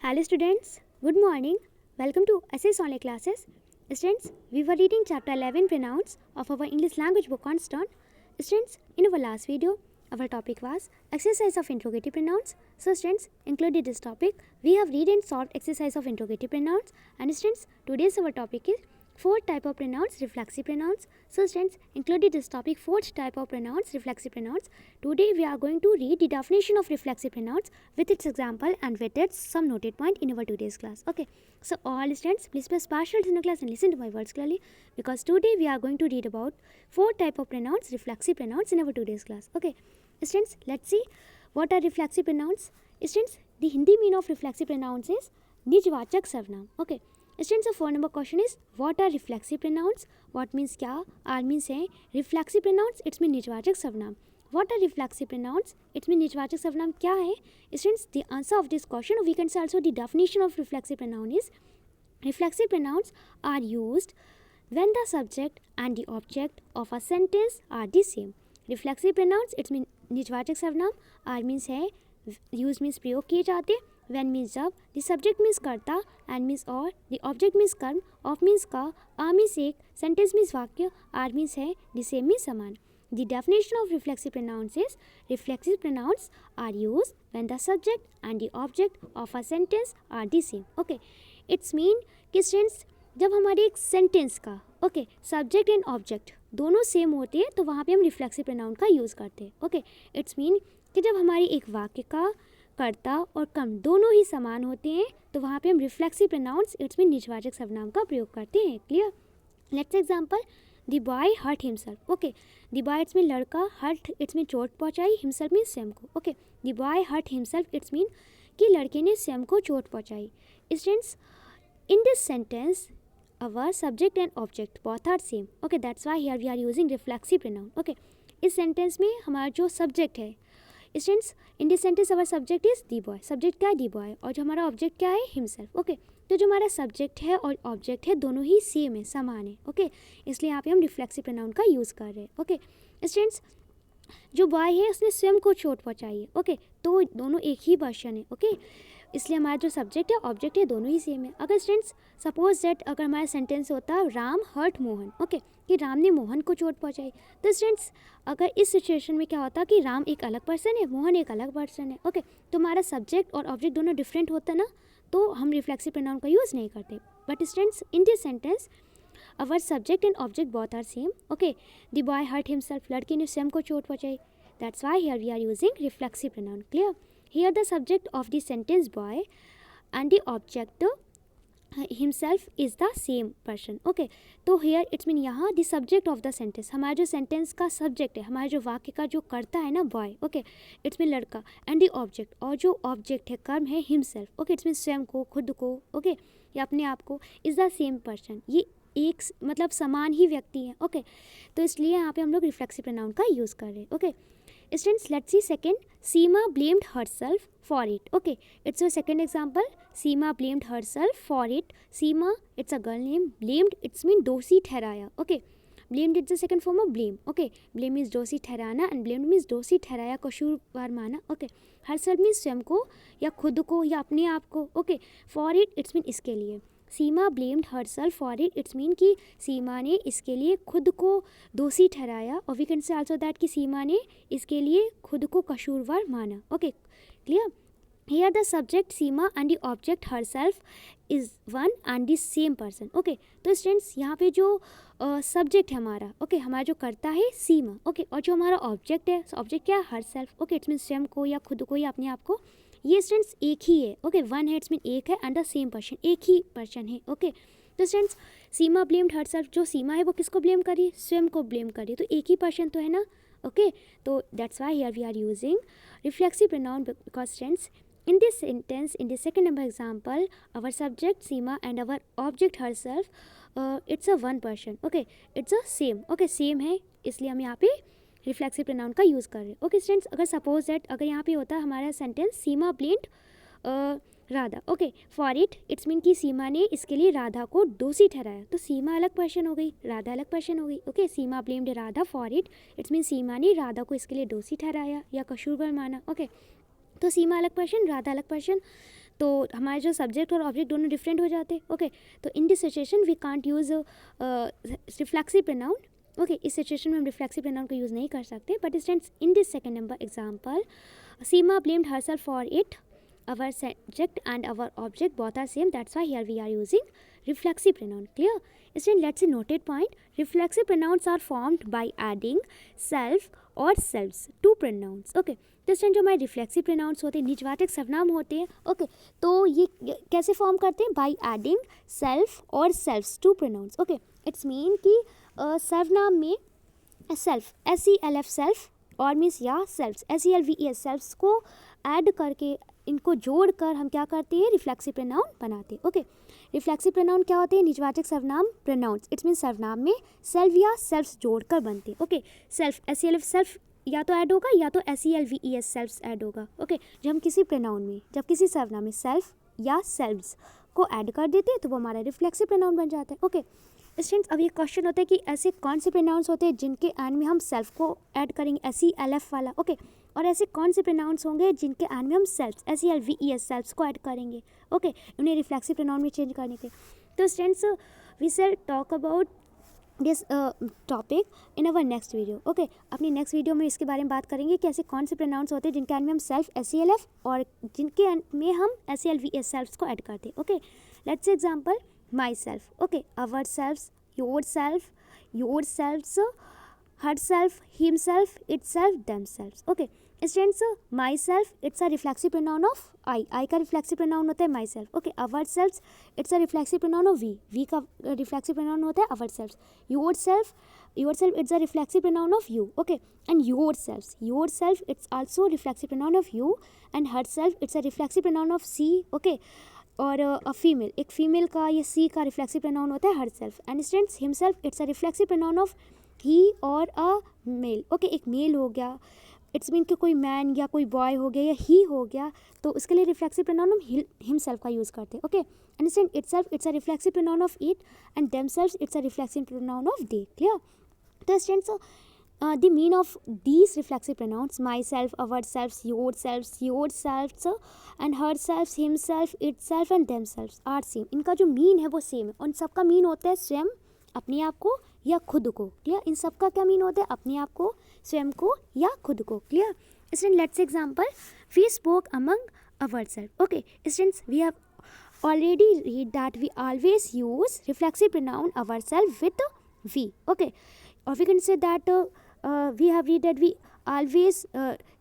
Hello students, good morning. Welcome to SS Online Classes. Students, we were reading chapter 11 pronouns of our English language book on Stone. Students, in our last video, our topic was exercise of interrogative pronouns. So students, included this topic, we have read and solved exercise of interrogative pronouns. And students, today's our topic is fourth type of pronouns, reflexive pronouns. So students, included this topic, fourth type of pronouns, reflexive pronouns. Today we are going to read the definition of reflexive pronouns with its example and with its some noted point in our today's class. Okay, so all students, please press partial in the class and listen to my words clearly, because today we are going to read about four type of pronouns, reflexive pronouns in our today's class. Okay, students, let's see what are reflexive pronouns. Students, the Hindi meaning of reflexive pronouns is निजवाचक सर्वनाम. Okay, students, the 4 number question is what are reflexive pronouns? What means क्या? R means है reflexive pronouns, it's mean निजवाचक सर्वनाम. What are reflexive pronouns? It's mean निजवाचक सर्वनाम क्या है? Students, the answer of this question, we can say also the definition of reflexive pronoun is reflexive pronouns are used when the subject and the object of a sentence are the same. Reflexive pronouns, it's mean निजवाचक सर्वनाम. R means है use means प्रयोग किए जाते. When means जब, the subject means कर्ता, and means और, the object means कर्म, of means का, a means एक, sentence means वाक्य, r means है, the same means समान. The definition of reflexive pronouns is reflexive pronouns are used when the subject and the object of a sentence are the same. Okay, it's mean कि students जब हमारे एक sentence का subject and object दोनों same होते हैं तो वहाँ पे हम रिफ्लेक्सिव प्रोनाउन का यूज़ करते हैं. ओके, इट्स मीन कि जब हमारी एक वाक्य का कर्ता और कर्म दोनों ही समान होते हैं तो वहाँ पे हम रिफ्लेक्सिव प्रोनाउंस इट्स मीन निजवाचक सर्वनाम का प्रयोग करते हैं. Clear? Let's example, the boy hurt himself. Okay, the boy it's mean लड़का, हर्ट इट्स मीन चोट पहुँचाई, हिमसेल्फ मीन स्वयं को. Okay, the boy hurt himself it's mean कि लड़के ने स्वयं को चोट पहुँचाई. Students, in this sentence our subject and object both are same. Okay, that's why here we are using reflexive pronoun. Okay, इस सेंटेंस में हमारा जो सब्जेक्ट है, students, in this sentence our subject is the boy. Subject क्या है? दी boy. और जो हमारा ऑब्जेक्ट क्या है? हिमसेल्फ. ओके, तो जो हमारा सब्जेक्ट है और ऑब्जेक्ट है दोनों ही सेम है, समान है. ओके, इसलिए यहाँ पे हम रिफ्लेक्सिव प्रोनाउन का यूज़ कर रहे हैं. ओके, स्टूडेंट्स, जो बॉय है उसने स्वयं को चोट पहुँचाई है. ओके, तो दोनों एक ही पर्सन है. ओके, इसलिए हमारा जो सब्जेक्ट है ऑब्जेक्ट है दोनों ही सेम है. अगर स्टूडेंट्स सपोज दैट अगर हमारा सेंटेंस होता है राम हर्ट मोहन. ओके, कि राम ने मोहन को चोट पहुंचाई, तो स्टूडेंट्स अगर इस सिचुएशन में क्या होता कि राम एक अलग पर्सन है, मोहन एक अलग पर्सन है. ओके, तो हमारा सब्जेक्ट और ऑब्जेक्ट दोनों डिफरेंट होता ना, तो हम रिफ्लेक्सिव प्रोनाउन का यूज़ नहीं करते. But students, in this sentence our subject and object both are same. Okay, the boy hurt himself, लड़के ने स्वयं को चोट पहुंचाई. That's why here we are using reflexive pronoun. Clear? Here the subject of the sentence boy and the object himself is the same person. Okay, तो here it's mean यहाँ the subject of the sentence, हमारा जो sentence का subject है, हमारे जो वाक्य का जो करता है ना boy. Okay, it's mean लड़का, and the object, और जो object है कर्म है himself. Okay, it's mean स्वयं को, खुद को. Okay, या अपने आप को, is the same person. ये एक मतलब समान ही व्यक्ति है. ओके, तो इसलिए यहाँ पे हम लोग रिफ्लेक्सिव प्रोनाउन का यूज़ कर रहे हैं. Okay, students, let's see second. Seema blamed herself for it. Okay, it's a second example. Seema blamed herself for it. Seema, it's a girl name. Blamed, it's mean दोषी ठहराया. Okay, blamed it's the second form of blame. Okay, blame means दोषी ठहराना and blamed means दोषी ठहराया, कसूरवार माना. Okay, herself means स्वयं को या खुद को या अपने आप को. Okay, for it it's mean इसके लिए. Seema blamed herself for it, it's mean कि सीमा ने इसके लिए खुद को दोषी ठहराया. और we can say also that कि सीमा ने इसके लिए खुद को कसूरवार माना. Okay, clear? Here the subject Seema and the object herself is one and the same person. Okay, तो स्टूडेंट्स यहाँ पे जो सब्जेक्ट है हमारा, ओके, हमारा जो करता है सीमा. ओके, और जो हमारा ऑब्जेक्ट है, ऑब्जेक्ट क्या है? हरसेल्फ. ओके, इट्स मीन स्वयं को या खुद को या अपने आप को. ये स्टूडेंट्स एक ही है. ओके, वन है, इट्स मीन एक है, एंड द सेम पर्सन, एक ही पर्सन है. ओके, तो स्टूडेंट्स सीमा ब्लेम्ड हरसेल्फ, जो सीमा है वो किसको ब्लेम करी? स्वयं को ब्लेम करी. तो एक ही पर्सन तो है ना. ओके, तो that's why here we are using reflexive pronoun, because students in this sentence, in the second number example, our subject Seema and our object herself, it's a one person. Okay, it's a same. Okay, same है, इसलिए हम यहाँ पे reflexive pronoun का use कर रहे हैं. Okay students, अगर सपोज दैट अगर यहाँ पे होता है हमारा sentence Seema blamed Radha. Okay, for it it's mean कि सीमा ने इसके लिए राधा को दोषी ठहराया. तो सीमा अलग पर्सन हो गई, राधा अलग पर्सन हो गई. Okay, Seema blamed Radha for it, it's mean Seema ने राधा को इसके लिए दोषी ठहराया या कसूरवार माना. ओके, तो सीमा अलग पर्सन, राधा अलग पर्सन. तो हमारे जो सब्जेक्ट और ऑब्जेक्ट दोनों डिफरेंट हो जाते। ओके, तो in this situation we can't use reflexive pronoun. Okay, इस सिचुएशन में हम रिफ्लेक्सिव प्रोनाउन का यूज़ नहीं कर सकते। But students, in this second number example, Seema blamed herself for it, our subject and our object both are same, that's why here we are using reflexive pronoun. Clear? Student, let's see noted point. Reflexive pronouns are formed by adding self or selves to pronouns. Okay, तो student जो हमारे reflexive pronouns होते हैं, निजवाचक सर्वनाम होते हैं। Okay, तो ये कैसे फॉर्म करते हैं? बाय एडिंग सेल्फ और selves to pronouns. Okay, it's mean कि सर्वनाम में सेल्फ, SELF सेल्फ, और मीन्स या सेल्व्स, SELVES सेल्व्स को ऐड करके, इनको जोड़कर हम क्या करते हैं? रिफ्लेक्सिव प्रोनाउन बनाते हैं। ओके, रिफ्लेक्सिव प्रोनाउन क्या होते हैं? निजवाचक सर्वनाम प्रोनाउंस, इट्स मीन सर्वनाम में सेल्फ या सेल्फ्स जोड़कर बनते हैं। ओके, सेल्फ, SELF सेल्फ या तो ऐड होगा या तो SELVES सेल्फ्स ऐड होगा। ओके, जब हम किसी प्रोनाउन में, जब किसी सर्वनाम में सेल्फ या सेल्व्स को ऐड कर देते हैं तो वो हमारा रिफ्लेक्सिव प्रोनाउन बन जाता है। ओके स्टूडेंट्स, अब ये क्वेश्चन होता है कि ऐसे कौन से प्रोनाउंस होते हैं जिनके एंड में हम सेल्फ को ऐड करेंगे, SELF वाला। ओके, और ऐसे कौन से प्रोनाउंस होंगे जिनके एंड में हम सेल्फ, SELVES सेल्फ्स को ऐड करेंगे। ओके, उन्हें रिफ्लेक्सिव प्रोनाउन में चेंज करने के। तो students, we shall talk about this topic in our next video. Okay, अपनी नेक्स्ट वीडियो में इसके बारे में बात करेंगे कि ऐसे कौन से प्रोनाउंस होते हैं जिनके एंड में हम सेल्फ, SELF, और जिनके एंड में हम SELVES सेल्फ्स को ऐड करते हैं। Okay, let's say example, my self. Okay, our selves, your self, your selves, her self, him self, it self, them selves. Okay students, my self it's a reflexive pronoun of I का reflexive pronoun होता है my self. Okay, our self it's a reflexive pronoun of we का reflexive pronoun होता है our self. Your self it's a reflexive pronoun of you. Okay, and your self it's also reflexive pronoun of you, and her self it's a reflexive pronoun of she. Okay, और a female, एक female का ये सी का reflexive pronoun होता है her self. And students, himself it's a reflexive pronoun of he और a male. Okay, एक male हो गया, इट्स मीन कि कोई मैन या कोई बॉय हो गया या ही हो गया, तो उसके लिए रिफ्लेक्सिव प्रोनाउन हम हिमसेल्फ का यूज़ करते हैं। Okay, and student, itself it's a reflexive pronoun of it, and themselves it's a reflexive pronoun of they. Clear? तो students, the mean of these reflexive pronouns, myself, ourselves, yourselves, and herself, himself, itself, and themselves are same. इनका जो mean है वो same है। उन सबका mean होता है स्वयं, अपने आप को या खुद को। क्लियर? इन सबका क्या मीन होता है? अपने आप को, स्वयं को या खुद को। Clear? Student, let's example, we spoke among ourselves. Okay students, we have already read that we always use reflexive pronoun ourselves with we. Okay, or we can say that we have read that we always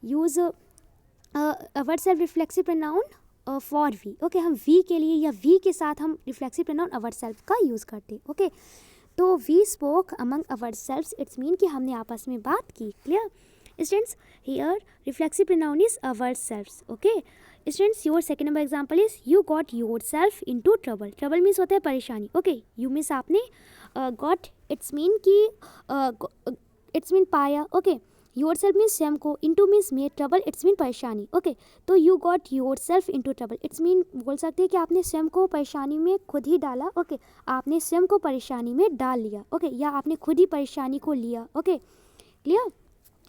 use ourselves reflexive pronoun for we. Okay, हम we के लिए या we के साथ हम reflexive pronoun ourselves का यूज़ करते हैं। ओके, तो we spoke among ourselves, it's mean कि हमने आपस में बात की। Clear? Students, here reflexive pronoun is ourselves. Okay students, your second number example is you got your self in to trouble. Trouble means होता है परेशानी। ओके, यू मीन्स आपने, गॉट इट्स मीन कि इट्स मीन पाया। Okay, your self means स्वयं को, into means में, trouble it's mean परेशानी। ओके, तो you got your self into trouble, it's mean बोल सकते हैं कि आपने स्वयं को परेशानी में खुद ही डाला। ओके, आपने स्वयं को परेशानी में डाल लिया। ओके, या आपने खुद ही परेशानी को लिया। Okay, clear?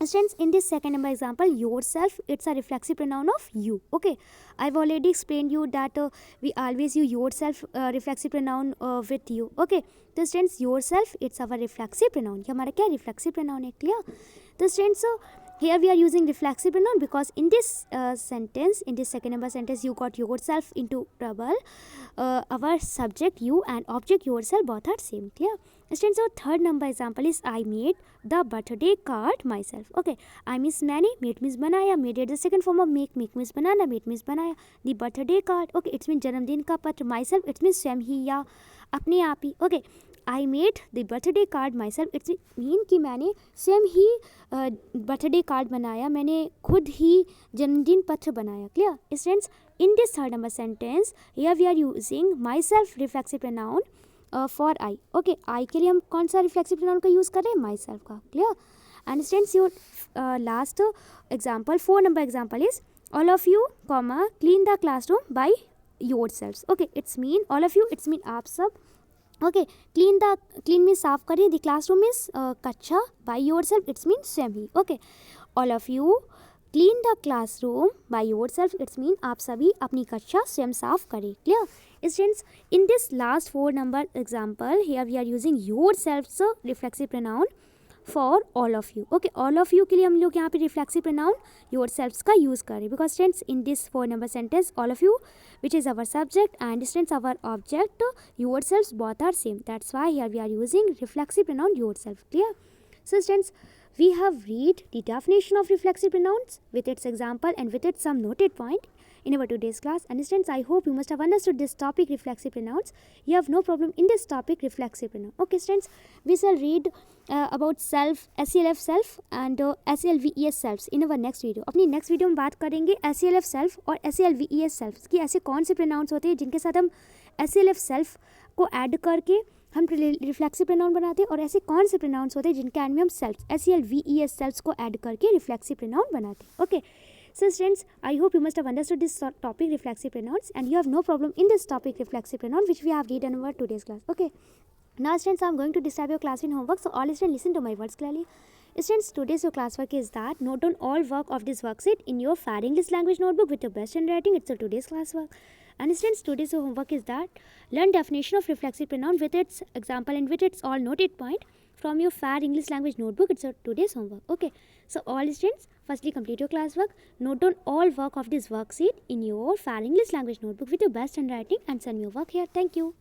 Students, in this second number example, yourself, it's a reflexive pronoun of you. Okay, I've already explained you that we always use yourself reflexive pronoun with you. Okay, तो students, yourself, it's our reflexive pronoun. ये हमारा क्या reflexive pronoun है? Clear? तो students, here we are using reflexive pronoun because in this sentence, in this second number sentence, you got yourself into trouble. Our subject you and object yourself both are same. Clear? Students, our third number example is I made the birthday card myself. Okay, I means मैंने, made means बनाया, made it the second form of make means banana, made means बनाया, the birthday card. Okay, it's mean जन्मदिन का पत्र, myself it's means स्वयं ही या अपने आप ही। Okay, I made the birthday card myself, it's mean कि मैंने स्वयं ही बर्थडे कार्ड बनाया, मैंने खुद ही जन्मदिन पत्र बनाया। Clear? Students, in this third number sentence, here we are using myself reflexive pronoun for I. Okay, I के लिए हम कौन सा रिफ्लेक्सिव प्रोनाउन का यूज़ कर रहे हैं? माई सेल्फ का। Clear? And students, your last example, 4 number example is all of you comma clean the classroom by your self. Okay, it's mean all of you, it's mean आप सब। Okay, clean mean साफ करिए, the classroom means कक्षा, by your self it's mean स्वयं ही। Okay, all of you clean the classroom by yourself, it's mean आप सभी अपनी कक्षा स्वयं साफ करें. Clear students? In this last 4 number example here we are using yourself reflexive pronoun for all of you. Okay, all of you के लिए हम लोग यहाँ पे रिफ्लेक्सिव प्रोनाउन योरसेल्फ्स का यूज़ करें, because students in this 4 number sentence all of you which is our subject and students our object, yourselves both are same, that's why here we are using reflexive pronoun yourself. Clear? So students, we have read the definition of reflexive pronouns with its example and with its some noted point in our today's class. And students, I hope you must have understood this topic reflexive pronouns. You have no problem in this topic reflexive pronoun. Okay students, we shall read about self, SELF self and SELVES selves in our next video. अपनी next video में बात करेंगे SELF self और SELVES self कि ऐसे कौन से pronouns होते हैं जिनके साथ हम SELF self को ऐड करके हम रिफ्लेक्सिव प्रोनाउन बनाते हैं, और ऐसे कौन से प्रोनाउंस होते हैं जिनके एंड में हम सेल्फ SELVES सेल्फ्स को ऐड करके रिफ्लेक्सिव प्रोनाउन बनाते हैं. Okay, so students, I hope you must have understood this topic reflexive pronouns and you have no problem in this topic reflexive pronoun which we have read in our today's class. Okay, now students, I am going to describe your class in homework, so all students listen to my words clearly. Students, today's your classwork is that note down all work of this worksheet in your FAR English language notebook with your best handwriting. It's your today's classwork. And students, today's your homework is that learn definition of reflexive pronoun with its example and with its all noted point from your FAR English language notebook. It's your today's homework. Okay, so all students, firstly complete your classwork, note down all work of this worksheet in your FAR English language notebook with your best handwriting and send me your work here. Thank you.